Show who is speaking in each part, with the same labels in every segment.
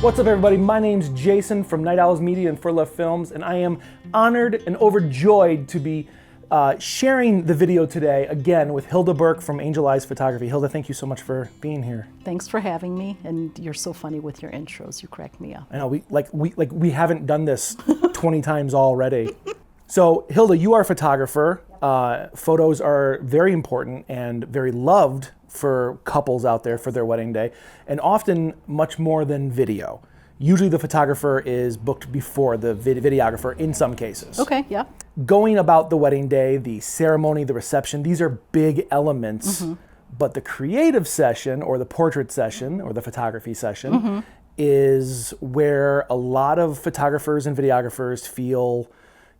Speaker 1: What's up, everybody? My name's Jason from Night Owls Media and For Love Films, and I am honored and overjoyed to be sharing the video today again with Hilda Burke from Angel Eyes Photography. Hilda, thank you so much for being here.
Speaker 2: Thanks for having me, and you're so funny with your intros. You crack me up.
Speaker 1: I know we haven't done this 20 times already. So, Hilda, you are a photographer. Photos are very important and very loved for couples out there for their wedding day, and often much more than video. Usually the photographer is booked before the videographer in some cases.
Speaker 2: Okay, yeah.
Speaker 1: Going about the wedding day, the ceremony, the reception, these are big elements, but the creative session or the portrait session or the photography session is where a lot of photographers and videographers feel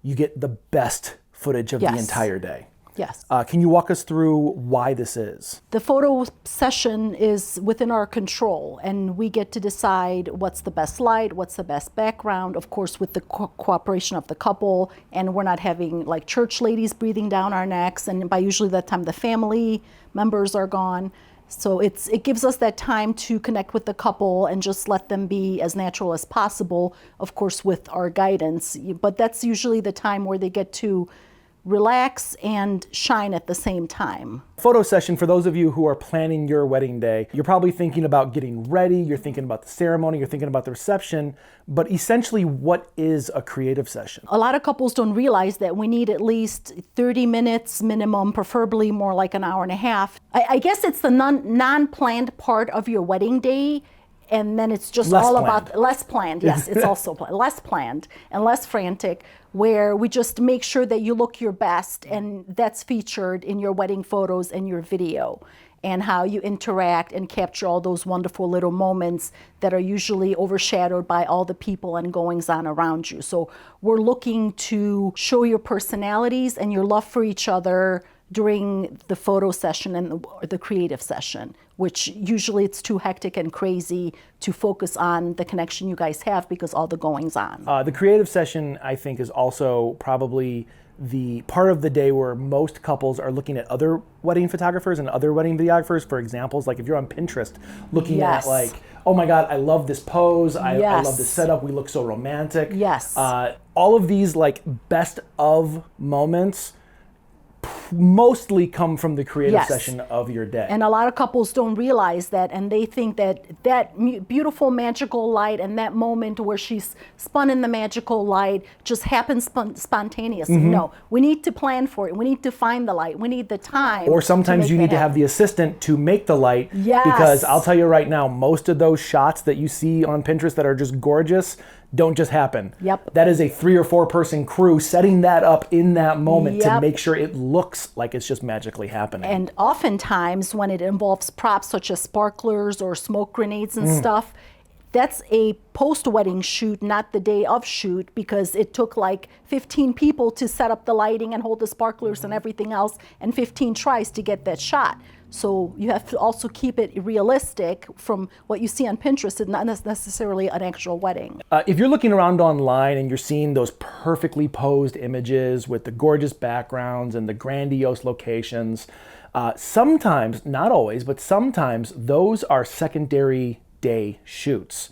Speaker 1: you get the best footage of the entire day.
Speaker 2: Yes.
Speaker 1: Can you walk us through why this is?
Speaker 2: The photo session is within our control, and we get to decide what's the best light, what's the best background, of course with the cooperation of the couple, and we're not having like church ladies breathing down our necks, and by usually that time the family members are gone. So it gives us that time to connect with the couple and just let them be as natural as possible, of course with our guidance, but that's usually the time where they get to relax and shine at the same time.
Speaker 1: Photo session, for those of you who are planning your wedding day, you're probably thinking about getting ready, you're thinking about the ceremony, you're thinking about the reception, but essentially what is a creative session?
Speaker 2: A lot of couples don't realize that we need at least 30 minutes minimum, preferably more like an hour and a half. I guess it's the non-planned part of your wedding day, and then it's just about less planned. Yes, it's also less planned and less frantic, where we just make sure that you look your best, and that's featured in your wedding photos and your video, and how you interact and capture all those wonderful little moments that are usually overshadowed by all the people and goings on around you. So we're looking to show your personalities and your love for each other during the photo session and the creative session, which usually it's too hectic and crazy to focus on the connection you guys have because all the goings on.
Speaker 1: The creative session, I think, is also probably the part of the day where most couples are looking at other wedding photographers and other wedding videographers for examples. Like if you're on Pinterest looking at like, oh my God, I love this pose, I love this setup, we look so romantic.
Speaker 2: Yes.
Speaker 1: All of these like best of moments mostly come from the creative session of your day.
Speaker 2: And a lot of couples don't realize that, and they think that beautiful magical light and that moment where she's spun in the magical light just happens spontaneously. No, we need to plan for it. We need to find the light. We need the time.
Speaker 1: Or sometimes you need to have the assistant to make the light. Because I'll tell you right now, most of those shots that you see on Pinterest that are just gorgeous don't just happen. That is a 3 or 4 person crew setting that up in that moment to make sure it looks like it's just magically happening.
Speaker 2: And oftentimes when it involves props such as sparklers or smoke grenades and stuff, that's a post-wedding shoot, not the day of shoot, because it took like 15 people to set up the lighting and hold the sparklers and everything else, and 15 tries to get that shot. So you have to also keep it realistic from what you see on Pinterest. It's not necessarily an actual wedding.
Speaker 1: If you're looking around online and you're seeing those perfectly posed images with the gorgeous backgrounds and the grandiose locations, sometimes, not always, but sometimes those are secondary day shoots.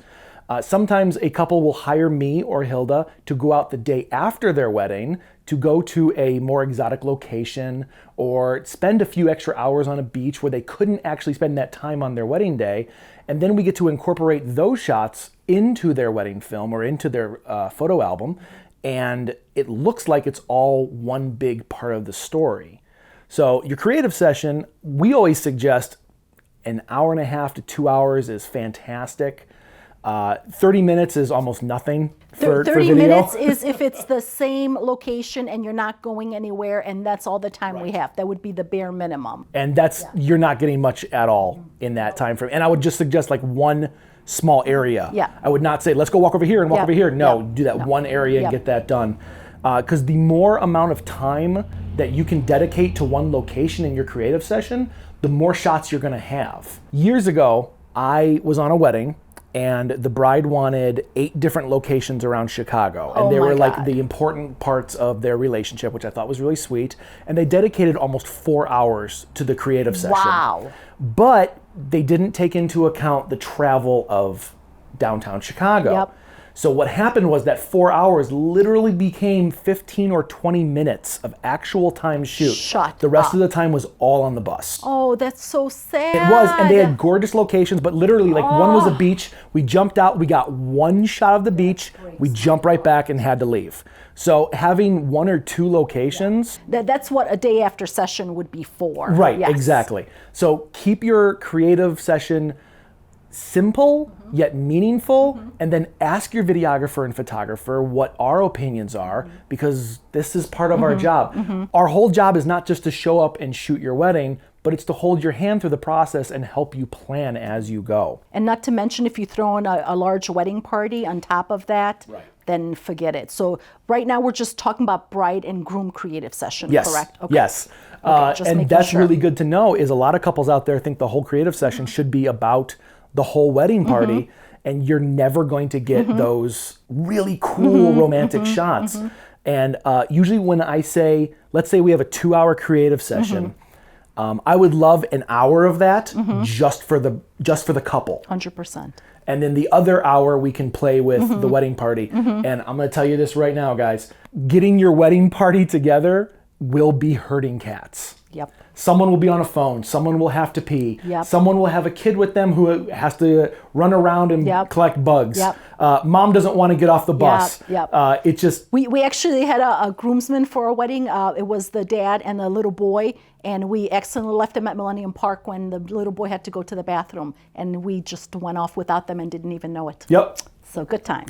Speaker 1: Sometimes a couple will hire me or Hilda to go out the day after their wedding to go to a more exotic location or spend a few extra hours on a beach where they couldn't actually spend that time on their wedding day. And then we get to incorporate those shots into their wedding film or into their photo album. And it looks like it's all one big part of the story. So your creative session, we always suggest an hour and a half to 2 hours is fantastic. 30 minutes is almost nothing for
Speaker 2: 30
Speaker 1: video.
Speaker 2: minutes is if it's the same location and you're not going anywhere, and that's all the time we have. That would be the bare minimum.
Speaker 1: And that's, you're not getting much at all in that time frame. And I would just suggest like one small area. I would not say, let's go walk over here and walk over here. No, do that one area and get that done. Because the more amount of time that you can dedicate to one location in your creative session, the more shots you're gonna have. Years ago, I was on a wedding and the bride wanted 8 different locations around Chicago. And they were like the important parts of their relationship, which I thought was really sweet. And they dedicated almost 4 hours to the creative session.
Speaker 2: Wow.
Speaker 1: But they didn't take into account the travel of downtown Chicago.
Speaker 2: Yep.
Speaker 1: So what happened was that 4 hours literally became 15 or 20 minutes of actual time shoot.
Speaker 2: Shut
Speaker 1: The rest
Speaker 2: up.
Speaker 1: of the time was all on the bus.
Speaker 2: Oh, that's so sad.
Speaker 1: It was, and they had gorgeous locations, but literally, like, one was a beach. We jumped out, we got one shot of the beach, we jumped right back and had to leave. So having one or two locations.
Speaker 2: That's what a day after session would be for.
Speaker 1: Right,
Speaker 2: Yes.
Speaker 1: exactly. So keep your creative session simple yet meaningful, and then ask your videographer and photographer what our opinions are, because this is part of our job. Our whole job is not just to show up and shoot your wedding, but it's to hold your hand through the process and help you plan as you go.
Speaker 2: And not to mention, if you throw in a large wedding party on top of that, then forget it. So right now we're just talking about bride and groom creative session, correct? Okay.
Speaker 1: Yes.
Speaker 2: Okay,
Speaker 1: and that's really good to know, is a lot of couples out there think the whole creative session should be about the whole wedding party, and you're never going to get those really cool romantic shots. And usually when I say, let's say we have a 2-hour creative session, I would love an hour of that just for the couple.
Speaker 2: 100%.
Speaker 1: And then the other hour we can play with the wedding party. And I'm going to tell you this right now, guys. Getting your wedding party together will be herding cats.
Speaker 2: Yep.
Speaker 1: Someone will be on a phone. Someone will have to pee.
Speaker 2: Yep.
Speaker 1: Someone will have a kid with them who has to run around and collect bugs.
Speaker 2: Yep.
Speaker 1: Mom doesn't want to get off the bus.
Speaker 2: Yep.
Speaker 1: It just...
Speaker 2: We actually had a groomsman for a wedding. It was the dad and the little boy, and we accidentally left them at Millennium Park when the little boy had to go to the bathroom, and we just went off without them and didn't even know it.
Speaker 1: Yep.
Speaker 2: So good time.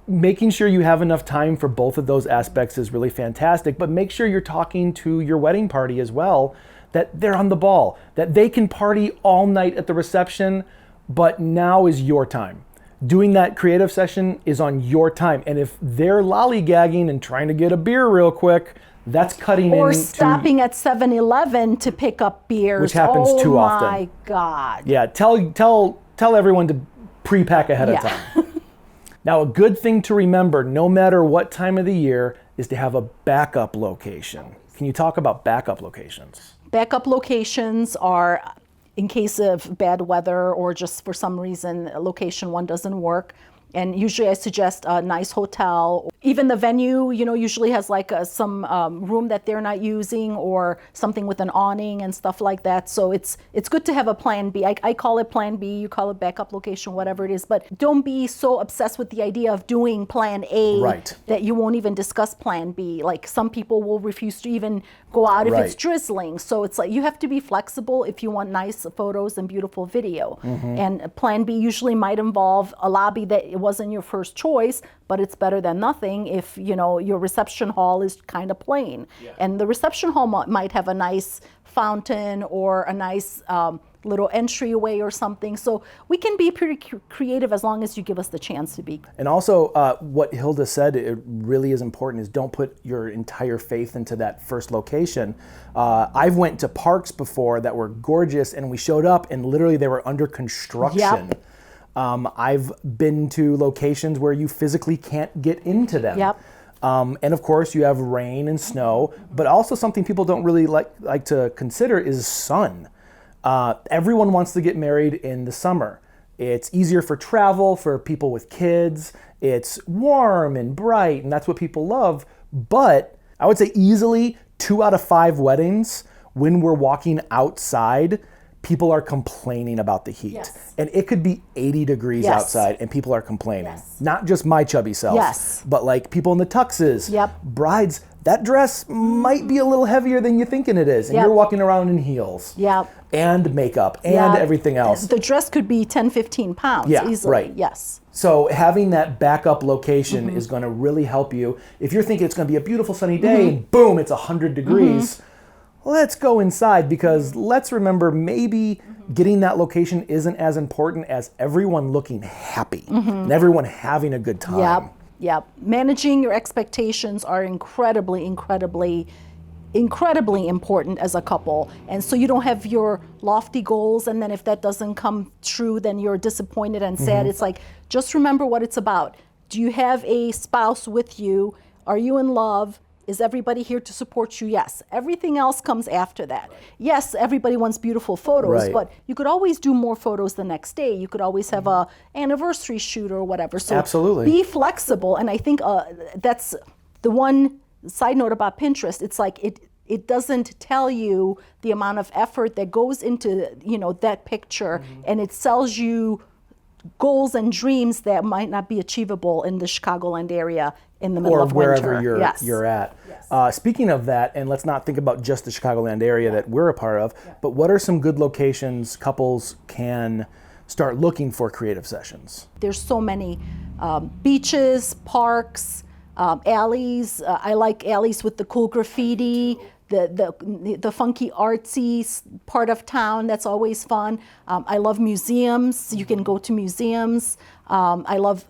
Speaker 1: Making sure you have enough time for both of those aspects is really fantastic, but make sure you're talking to your wedding party as well, that they're on the ball, that they can party all night at the reception, but now is your time. Doing that creative session is on your time, and if they're lollygagging and trying to get a beer real quick, that's cutting
Speaker 2: Or
Speaker 1: into...
Speaker 2: stopping at 7-Eleven to pick up beers.
Speaker 1: Which happens too often.
Speaker 2: Oh my God.
Speaker 1: Yeah, tell everyone to pre-pack ahead of time. Now, a good thing to remember, no matter what time of the year, is to have a backup location. Can you talk about backup locations?
Speaker 2: Backup locations are in case of bad weather or just for some reason location one doesn't work. And usually I suggest a nice hotel. Even the venue, usually has like some room that they're not using, or something with an awning and stuff like that. So it's good to have a plan B. I call it plan B, you call it backup location, whatever it is. But don't be so obsessed with the idea of doing plan A that you won't even discuss plan B. Like some people will refuse to even go out if it's drizzling. So it's like you have to be flexible if you want nice photos and beautiful video. And plan B usually might involve a lobby that it wasn't your first choice, but it's better than nothing if your reception hall is kind of plain. And the reception hall might have a nice fountain or a nice little entryway or something. So we can be pretty creative as long as you give us the chance to be.
Speaker 1: And also what Hilda said, it really is important, is don't put your entire faith into that first location. I've went to parks before that were gorgeous, and we showed up and literally they were under construction. I've been to locations where you physically can't get into them. And of course you have rain and snow, but also something people don't really like to consider is sun. Everyone wants to get married in the summer. It's easier for travel, for people with kids. It's warm and bright, and that's what people love. But I would say easily 2 out of 5 weddings, when we're walking outside, people are complaining about the heat. And it could be 80 degrees outside and people are complaining. Not just my chubby self, but like people in the tuxes, brides. That dress might be a little heavier than you're thinking it is. And you're walking around in heels. And makeup and everything else.
Speaker 2: The dress could be 10, 15 pounds easily.
Speaker 1: So having that backup location is going to really help you. If you're thinking it's going to be a beautiful sunny day and boom, it's 100 degrees, let's go inside, because let's remember maybe getting that location isn't as important as everyone looking happy and everyone having a good time.
Speaker 2: Managing your expectations are incredibly important as a couple. And so you don't have your lofty goals, and then if that doesn't come true, then you're disappointed and sad. It's like, just remember what it's about. Do you have a spouse with you? Are you in love? Is everybody here to support you? Yes. Everything else comes after that. Yes, everybody wants beautiful photos,
Speaker 1: Right.
Speaker 2: but you could always do more photos the next day. You could always have a anniversary shoot or whatever. So
Speaker 1: Absolutely.
Speaker 2: be flexible. And I think that's the one side note about Pinterest. It's like it doesn't tell you the amount of effort that goes into, that picture, and it sells you goals and dreams that might not be achievable in the Chicagoland area in the middle
Speaker 1: or
Speaker 2: of winter.
Speaker 1: wherever you're at.
Speaker 2: Yes.
Speaker 1: Speaking of that, and let's not think about just the Chicagoland area that we're a part of, but what are some good locations couples can start looking for creative sessions?
Speaker 2: There's so many beaches, parks, alleys. I like alleys with the cool graffiti, the funky artsy part of town. That's always fun. I love museums. You can go to museums. I love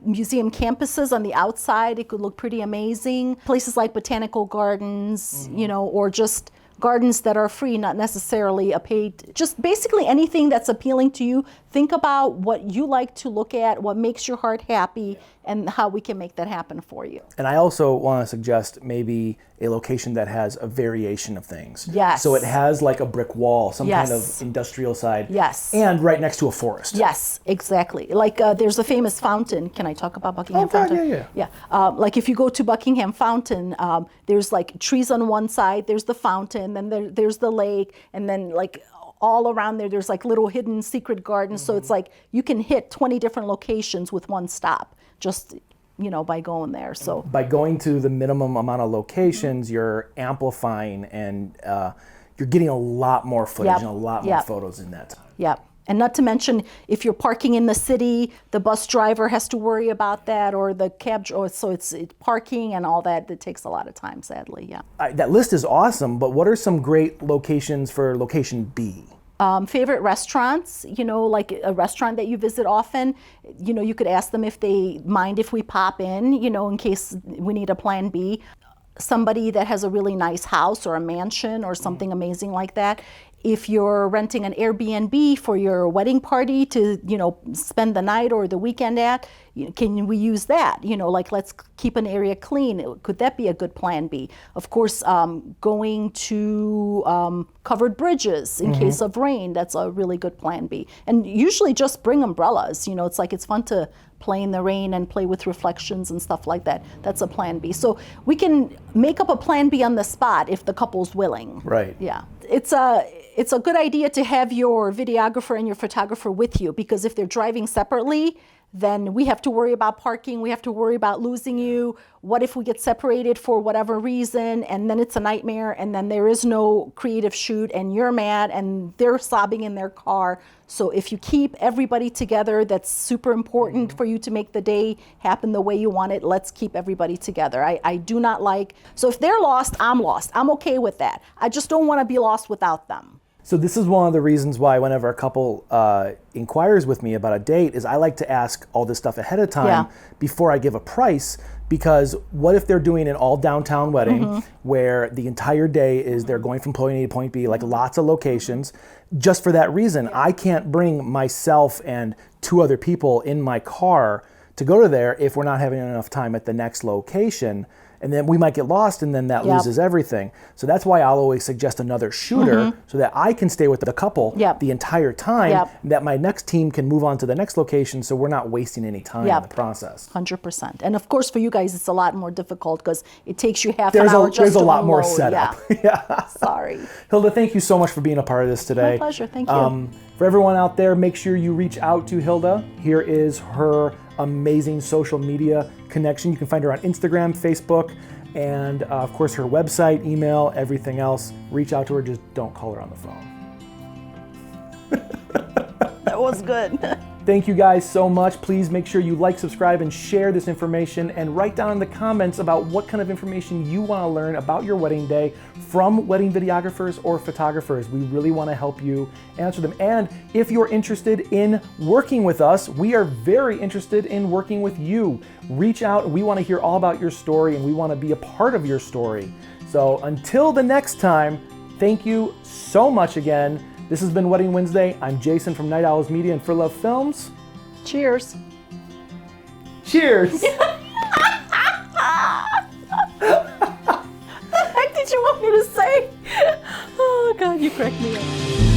Speaker 2: museum campuses on the outside. It could look pretty amazing. Places like botanical gardens, or just gardens that are free, not necessarily a paid, just basically anything that's appealing to you. Think about what you like to look at, what makes your heart happy, and how we can make that happen for you.
Speaker 1: And I also want to suggest maybe a location that has a variation of things.
Speaker 2: Yes.
Speaker 1: So it has like a brick wall, some kind
Speaker 2: Yes.
Speaker 1: of industrial side.
Speaker 2: Yes.
Speaker 1: And right next to a forest.
Speaker 2: Yes, exactly. Like there's a famous fountain. Can I talk about Buckingham
Speaker 1: God,
Speaker 2: Fountain?
Speaker 1: yeah.
Speaker 2: Like if you go to Buckingham Fountain, there's like trees on one side, there's the fountain, then there's the lake, and then like all around there's like little hidden secret gardens. So it's like you can hit 20 different locations with one stop, just by going there. So
Speaker 1: By going to the minimum amount of locations, you're amplifying and you're getting a lot more footage
Speaker 2: Yep.
Speaker 1: and a lot more
Speaker 2: Yep.
Speaker 1: photos in that time.
Speaker 2: yeah. And not to mention, if you're parking in the city, the bus driver has to worry about that, or the cab, so it's parking and all that. It takes a lot of time, sadly, yeah.
Speaker 1: That list is awesome, but what are some great locations for location B?
Speaker 2: Favorite restaurants, like a restaurant that you visit often, you could ask them if they mind if we pop in case we need a plan B. Somebody that has a really nice house or a mansion or something amazing like that. If you're renting an Airbnb for your wedding party to, spend the night or the weekend at, can we use that? Like let's keep an area clean. Could that be a good plan B? Of course, going to covered bridges in case of rain, that's a really good plan B. And usually just bring umbrellas. It's fun to play in the rain and play with reflections and stuff like that. That's a plan B. So we can make up a plan B on the spot if the couple's willing.
Speaker 1: Right.
Speaker 2: Yeah. It's a good idea to have your videographer and your photographer with you, because if they're driving separately, then we have to worry about parking, we have to worry about losing you. What if we get separated for whatever reason, and then it's a nightmare, and then there is no creative shoot, and you're mad, and they're sobbing in their car. So if you keep everybody together, that's super important for you to make the day happen the way you want it. Let's keep everybody together. I do not like, so if they're lost, I'm okay with that. I just don't want to be lost without them.
Speaker 1: So this is one of the reasons why whenever a couple inquires with me about a date is I like to ask all this stuff ahead of time before I give a price, because what if they're doing an all downtown wedding where the entire day is they're going from point A to point B, like lots of locations. Just for that reason, I can't bring myself and 2 other people in my car to go to there if we're not having enough time at the next location. And then we might get lost, and then that loses everything. So that's why I'll always suggest another shooter so that I can stay with the couple the entire time, and that my next team can move on to the next location so we're not wasting any time in the process.
Speaker 2: 100%. And of course, for you guys, it's a lot more difficult because it takes you half an hour just to
Speaker 1: There's a lot more
Speaker 2: unload.
Speaker 1: setup. Yeah.
Speaker 2: Sorry.
Speaker 1: Hilda, thank you so much for being a part of this today.
Speaker 2: My pleasure. Thank you.
Speaker 1: For everyone out there, make sure you reach out to Hilda. Here is her amazing social media connection. You can find her on Instagram, Facebook, and of course her website, email, everything else. Reach out to her, just don't call her on the phone.
Speaker 2: That was good.
Speaker 1: Thank you guys so much. Please make sure you like, subscribe, and share this information, and write down in the comments about what kind of information you want to learn about your wedding day from wedding videographers or photographers. We really want to help you answer them. And if you're interested in working with us, we are very interested in working with you. Reach out. We want to hear all about your story, and we want to be a part of your story. So until the next time, thank you so much again. This has been Wedding Wednesday. I'm Jason from Night Owls Media and For Love Films.
Speaker 2: Cheers.
Speaker 1: Cheers.
Speaker 2: did you want me to say? Oh, God, you cracked me up.